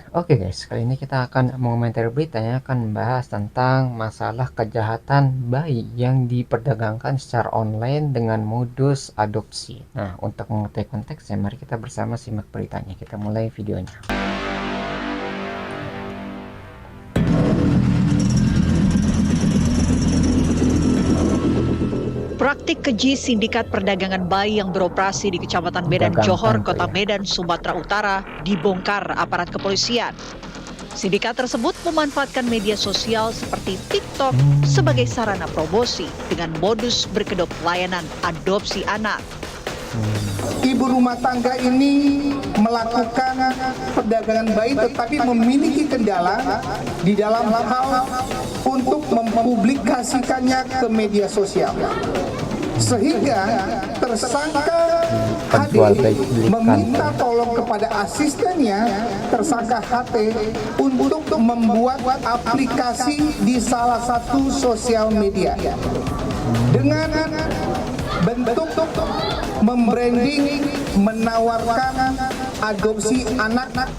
Oke guys, kali ini kita akan mengomentari beritanya akan membahas tentang masalah kejahatan bayi yang diperdagangkan secara online dengan modus adopsi. Nah, untuk mengetahui konteksnya, mari kita bersama simak beritanya. Kita mulai videonya. Praktik keji sindikat perdagangan bayi yang beroperasi di Kecamatan Medan Johor, Diperdagangkan tuh Kota ya. Medan, Sumatera Utara dibongkar aparat kepolisian. Sindikat tersebut memanfaatkan media sosial seperti TikTok sebagai sarana promosi dengan modus berkedok layanan adopsi anak. Ibu rumah tangga ini melakukan perdagangan bayi tetapi memiliki kendala di dalam hal untuk mempublikasikannya ke media sosial. Sehingga tersangka HD meminta tolong kepada asistennya tersangka HT untuk membuat aplikasi di salah satu sosial media dengan bentuk membranding menawarkan adopsi anak.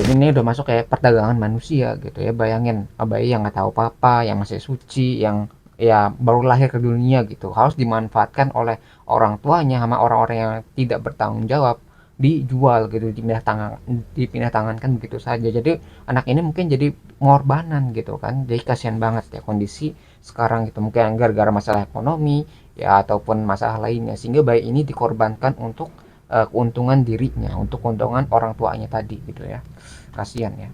Jadi ini udah masuk kayak perdagangan manusia gitu ya. Bayangin bayi yang nggak tahu apa-apa, yang masih suci, yang ya baru lahir ke dunia gitu, harus dimanfaatkan oleh orang tuanya sama orang-orang yang tidak bertanggung jawab, dijual gitu, dipindah tangankan begitu saja. Jadi anak ini mungkin jadi pengorbanan gitu kan. Jadi kasihan banget ya kondisi sekarang gitu, mungkin gara-gara masalah ekonomi ya ataupun masalah lainnya, sehingga bayi ini dikorbankan untuk keuntungan dirinya, untuk keuntungan orang tuanya tadi gitu ya. Kasihan ya.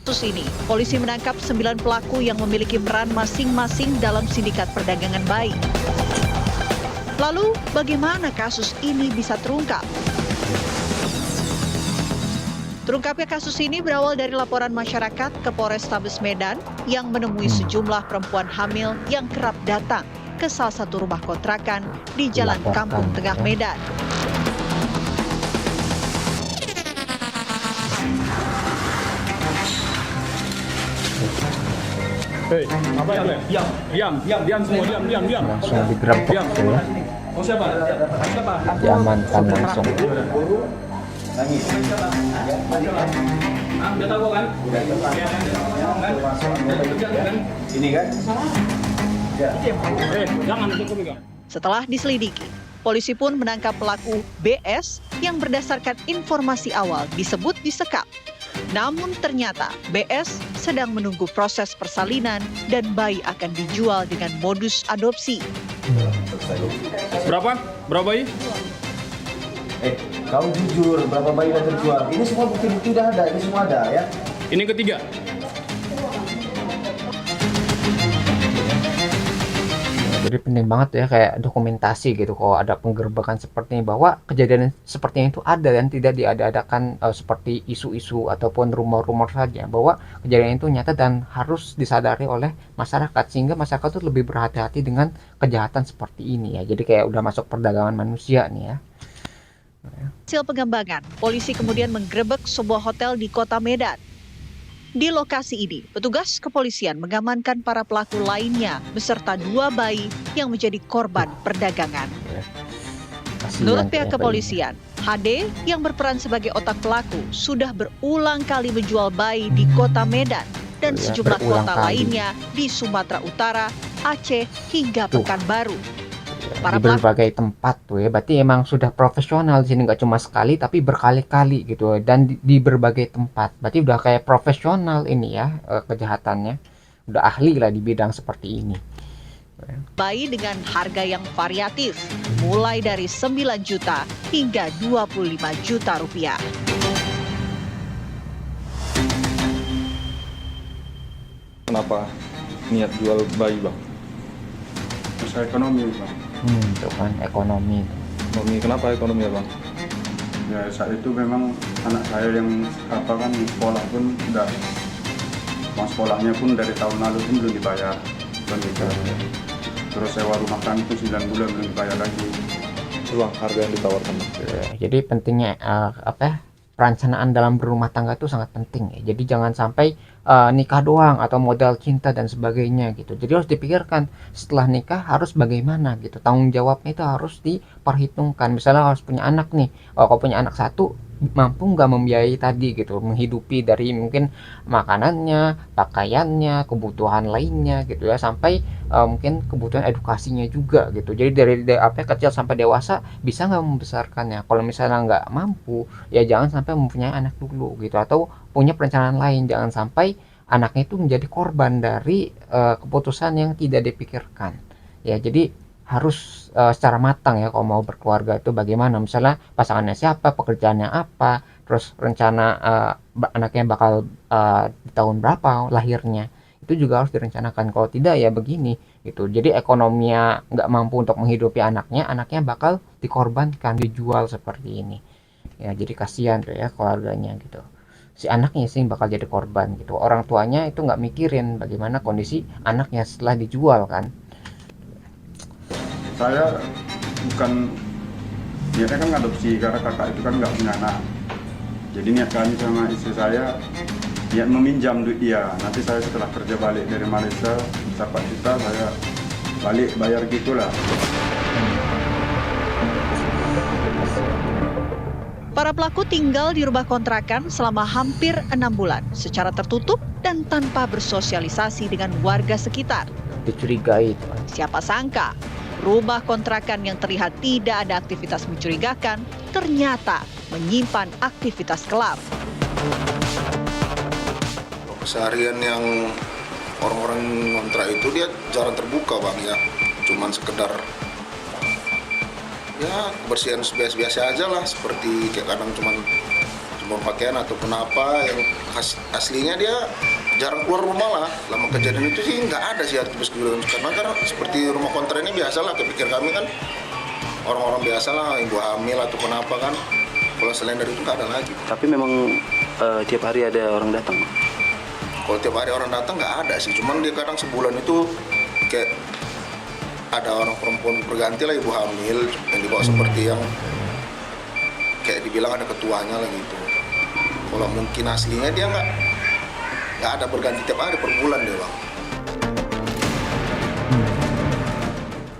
Kasus ini, polisi menangkap 9 pelaku yang memiliki peran masing-masing dalam sindikat perdagangan bayi. Lalu, bagaimana kasus ini bisa terungkap? Terungkapnya kasus ini berawal dari laporan masyarakat ke Polrestabes Medan yang menemui sejumlah perempuan hamil yang kerap datang ke salah satu rumah kontrakan di Jalan Kampung Tengah Medan. Hei, apa ya? Diam semua, diam. Langsung digerebek tuh ya. Oh siapa? Diamankan langsung. Dia tahu kan? Ini kan? Jangan itu pegang. Setelah diselidiki, polisi pun menangkap pelaku BS yang berdasarkan informasi awal disebut disekap. Namun ternyata BS sedang menunggu proses persalinan dan bayi akan dijual dengan modus adopsi. Berapa? Berapa bayi? Kau jujur berapa bayi yang terjual? Ini semua bukti-bukti udah ada, ini semua ada ya. Ini ketiga. Jadi penting banget ya kayak dokumentasi gitu kalau ada penggerbekan seperti ini, bahwa kejadian seperti ini itu ada dan tidak diada-adakan seperti isu-isu ataupun rumor-rumor saja, bahwa kejadian itu nyata dan harus disadari oleh masyarakat, sehingga masyarakat tuh lebih berhati-hati dengan kejahatan seperti ini ya. Jadi kayak udah masuk perdagangan manusia nih ya. Hasil pengembangan, polisi kemudian menggerebek sebuah hotel di Kota Medan. Di lokasi ini, petugas kepolisian mengamankan para pelaku lainnya beserta 2 bayi yang menjadi korban perdagangan. Kasihan Menurut tuh pihak ya bayinya. kepolisian, HD yang berperan sebagai otak pelaku sudah berulang kali menjual bayi di Kota Medan dan Ya, sejumlah berulang kota kali. lainnya di Sumatera Utara, Aceh, hingga Tuh. Pekanbaru. Di Para pelaku berbagai tempat tuh ya, berarti emang sudah profesional di sini, nggak cuma sekali tapi berkali-kali gitu, dan di berbagai tempat. Berarti udah kayak profesional ini ya, kejahatannya udah ahli lah di bidang seperti ini. bayi dengan harga yang variatif, mulai dari 9 juta hingga 25 juta rupiah. Kenapa niat jual bayi bang? Masalah ekonomi bang. Itu kan ekonomi. Ekonomi, kenapa ekonomi ya bang? Ya saat itu memang anak saya yang kan sekolah pun udah, uang sekolahnya pun dari tahun lalu pun belum dibayar. Terus sewa rumah kan itu 9 bulan belum dibayar lagi. Itu bang harga yang ditawarkan bang. Jadi pentingnya perencanaan dalam berumah tangga itu sangat penting ya. Jadi jangan sampai nikah doang atau modal cinta dan sebagainya gitu. Jadi harus dipikirkan setelah nikah harus bagaimana gitu. Tanggung jawabnya itu harus diperhitungkan. Misalnya harus punya anak nih. Kalau punya anak satu, mampu nggak membiayai tadi gitu, menghidupi dari mungkin makanannya, pakaiannya, kebutuhan lainnya gitu ya, sampai mungkin kebutuhan edukasinya juga gitu. Jadi dari apa kecil sampai dewasa bisa nggak membesarkannya. Kalau misalnya nggak mampu, ya jangan sampai mempunyai anak dulu gitu, atau punya perencanaan lain. Jangan sampai anaknya itu menjadi korban dari keputusan yang tidak dipikirkan. Ya, jadi harus secara matang ya kalau mau berkeluarga itu bagaimana, misalnya pasangannya siapa, pekerjaannya apa, terus rencana anaknya bakal di tahun berapa lahirnya, itu juga harus direncanakan. Kalau tidak ya begini gitu, jadi ekonominya nggak mampu untuk menghidupi anaknya bakal dikorbankan, dijual seperti ini ya. Jadi kasihan tuh ya keluarganya gitu, si anaknya sih bakal jadi korban gitu, orang tuanya itu nggak mikirin bagaimana kondisi anaknya setelah dijual kan. Saya bukan niatnya kan ngadopsi karena kakak itu kan nggak punya anak. Jadi niat kami sama istri saya niat meminjam duit dia. Nanti saya setelah kerja balik dari Malaysia 4 juta saya balik bayar gitulah. Para pelaku tinggal di rumah kontrakan selama hampir 6 bulan secara tertutup dan tanpa bersosialisasi dengan warga sekitar. Dicurigai itu. Siapa sangka rumah kontrakan yang terlihat tidak ada aktivitas mencurigakan ternyata menyimpan aktivitas gelap. Keseharian yang orang-orang ngontrak itu dia jarang terbuka bang ya, cuman sekedar ya kebersihan biasa-biasa aja lah, seperti kayak kadang cuman pakaian ataupun apa yang aslinya dia jarang keluar rumah lah. Lama kejadian itu sih nggak ada sih aktivis karena kan seperti rumah kontrak ini biasa lah, kepikir kami kan orang-orang biasa lah, ibu hamil atau kenapa kan. Kalau selain dari itu nggak ada lagi. Tapi memang tiap hari ada orang datang. Kalau tiap hari orang datang nggak ada sih, cuman dia kadang sebulan itu kayak ada orang perempuan berganti lah, ibu hamil yang dibawa seperti yang kayak dibilang ada ketuanya lah gitu. Kalau mungkin aslinya dia nggak ada berganti tiap hari, per bulan dia bang.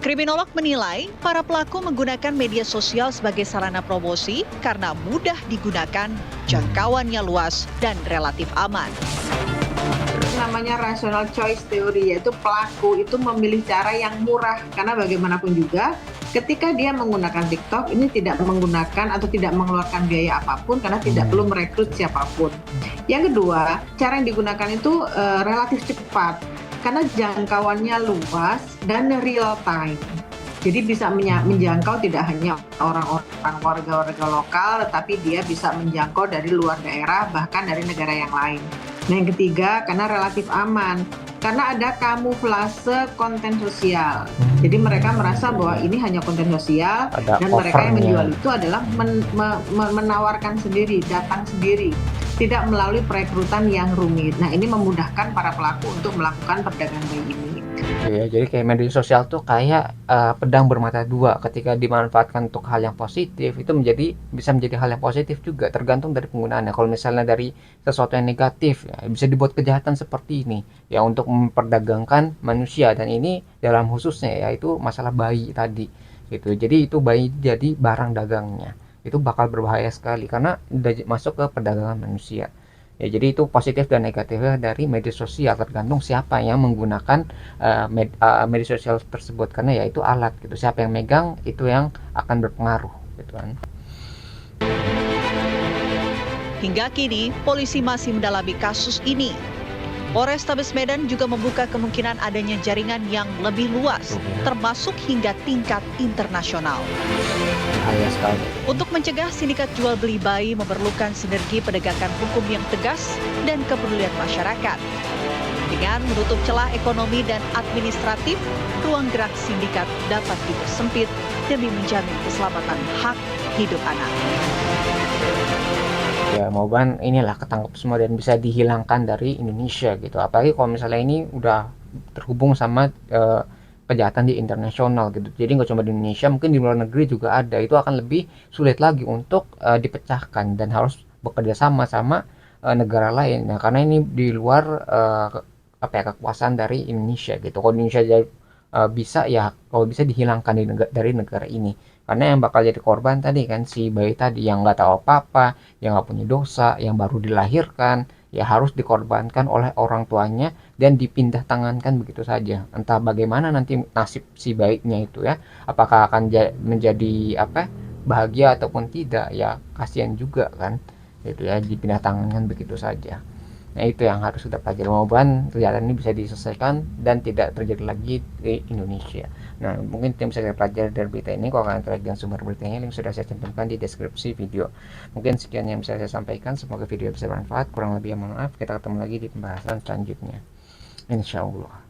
Kriminolog menilai para pelaku menggunakan media sosial sebagai sarana promosi karena mudah digunakan, jangkauannya luas, dan relatif aman. Namanya rational choice theory, yaitu pelaku itu memilih cara yang murah, karena bagaimanapun juga ketika dia menggunakan TikTok ini tidak menggunakan atau tidak mengeluarkan biaya apapun karena tidak perlu merekrut siapapun. Yang kedua, cara yang digunakan itu relatif cepat karena jangkauannya luas dan real time. Jadi bisa menjangkau tidak hanya orang-orang warga-warga lokal, tetapi dia bisa menjangkau dari luar daerah bahkan dari negara yang lain. Nah, yang ketiga, karena relatif aman, karena ada kamuflase konten sosial. Jadi mereka merasa bahwa ini hanya konten sosial, ada dan mereka yang offernya. menjual itu adalah menawarkan sendiri, datang sendiri, tidak melalui perekrutan yang rumit. Nah, ini memudahkan para pelaku untuk melakukan perdagangan bayi ini. Ya, jadi kayak media sosial tuh kayak pedang bermata dua. Ketika dimanfaatkan untuk hal yang positif, itu bisa menjadi hal yang positif juga, tergantung dari penggunaannya. Kalau misalnya dari sesuatu yang negatif, ya, bisa dibuat kejahatan seperti ini, ya untuk memperdagangkan manusia. Dan ini dalam khususnya yaitu masalah bayi tadi, gitu. Jadi itu bayi jadi barang dagangnya, itu bakal berbahaya sekali karena udah masuk ke perdagangan manusia. Ya, jadi itu positif dan negatifnya dari media sosial, tergantung siapa yang menggunakan media sosial tersebut, karena ya itu alat gitu, siapa yang megang itu yang akan berpengaruh gitu kan. Hingga kini, polisi masih mendalami kasus ini. Polrestabes Medan juga membuka kemungkinan adanya jaringan yang lebih luas, termasuk hingga tingkat internasional. Bahaya sekali. Untuk mencegah sindikat jual beli bayi memerlukan sinergi penegakan hukum yang tegas dan kepedulian masyarakat. Dengan menutup celah ekonomi dan administratif, ruang gerak sindikat dapat dipersempit demi menjamin keselamatan hak hidup anak. Ya, moga inilah ketangkep semua dan bisa dihilangkan dari Indonesia gitu. Apalagi kalau misalnya ini udah terhubung sama kejahatan di internasional gitu. Jadi nggak cuma di Indonesia, mungkin di luar negeri juga ada. Itu akan lebih sulit lagi untuk dipecahkan dan harus bekerja sama negara lain. Nah, karena ini di luar kekuasaan dari Indonesia gitu. Kalau Indonesia bisa, ya kalau bisa dihilangkan dari negara ini, karena yang bakal jadi korban tadi kan si bayi tadi yang nggak tahu apa-apa, yang nggak punya dosa, yang baru dilahirkan, ya harus dikorbankan oleh orang tuanya dan dipindah tangankan begitu saja. Entah bagaimana nanti nasib si bayinya itu ya, apakah akan menjadi bahagia ataupun tidak, ya kasihan juga kan gitu ya, dipindah tangankan begitu saja. Nah, itu yang harus kita pelajari. Mudah-mudahan kejadian ini bisa diselesaikan dan tidak terjadi lagi di Indonesia. Nah, mungkin tim bisa kita pelajari dari berita ini. Kalau kalian tertarik dengan sumber beritanya, link sudah saya cantumkan di deskripsi video. Mungkin sekian yang bisa saya sampaikan. Semoga video bisa bermanfaat. Kurang lebih mohon maaf. Kita ketemu lagi di pembahasan selanjutnya, insya Allah.